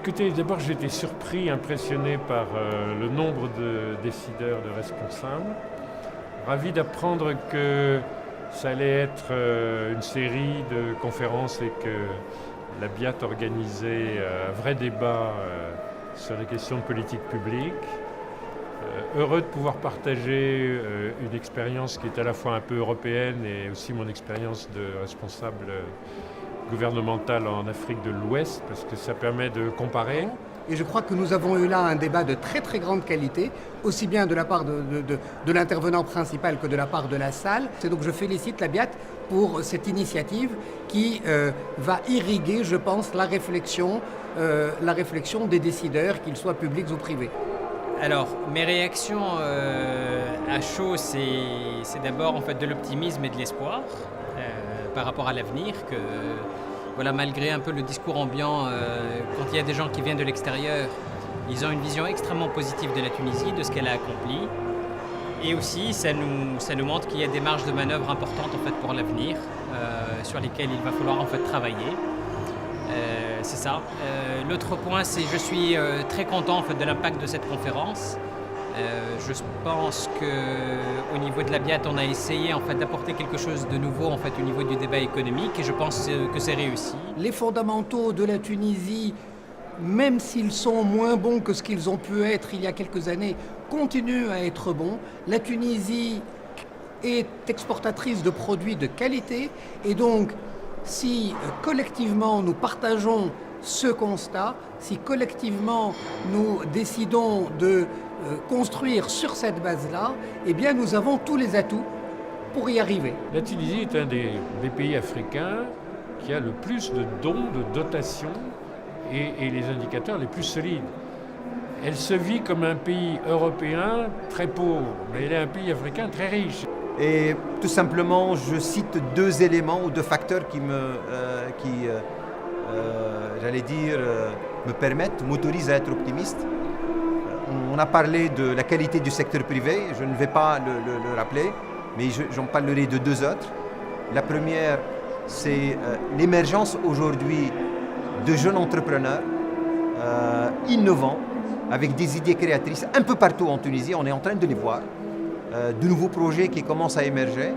Écoutez, d'abord j'ai été surpris, impressionné par le nombre de décideurs, de responsables. Ravi d'apprendre que ça allait être une série de conférences et que la BIAT organisait un vrai débat sur les questions de politique publique. Heureux de pouvoir partager une expérience qui est à la fois un peu européenne et aussi mon expérience de responsable gouvernemental en Afrique de l'Ouest, parce que ça permet de comparer. Et je crois que nous avons eu là un débat de très très grande qualité, aussi bien de la part de l'intervenant principal que de la part de la salle. Et donc je félicite la BIAT pour cette initiative qui va irriguer, je pense, la réflexion des décideurs, qu'ils soient publics ou privés. Alors, mes réactions à chaud, c'est d'abord en fait de l'optimisme et de l'espoir par rapport à l'avenir. Que voilà, malgré un peu le discours ambiant, quand il y a des gens qui viennent de l'extérieur, ils ont une vision extrêmement positive de la Tunisie, de ce qu'elle a accompli. Et aussi, ça nous montre qu'il y a des marges de manœuvre importantes en fait pour l'avenir, sur lesquelles il va falloir en fait travailler. C'est ça. L'autre point, c'est que je suis très content en fait, de l'impact de cette conférence. Je pense qu'au niveau de la BIAT, on a essayé en fait, d'apporter quelque chose de nouveau en fait, au niveau du débat économique et je pense que c'est réussi. Les fondamentaux de la Tunisie, même s'ils sont moins bons que ce qu'ils ont pu être il y a quelques années, continuent à être bons. La Tunisie est exportatrice de produits de qualité et donc si collectivement nous partageons ce constat, si collectivement nous décidons de construire sur cette base-là, eh bien nous avons tous les atouts pour y arriver. La Tunisie est un des pays africains qui a le plus de dons, de dotations et les indicateurs les plus solides. Elle se vit comme un pays européen très pauvre, mais elle est un pays africain très riche. Et tout simplement, je cite deux éléments ou deux facteurs qui me permettent, m'autorisent à être optimiste. On a parlé de la qualité du secteur privé, je ne vais pas le rappeler, mais j'en parlerai de deux autres. La première, c'est l'émergence aujourd'hui de jeunes entrepreneurs innovants, avec des idées créatrices un peu partout en Tunisie, on est en train de les voir. De nouveaux projets qui commencent à émerger.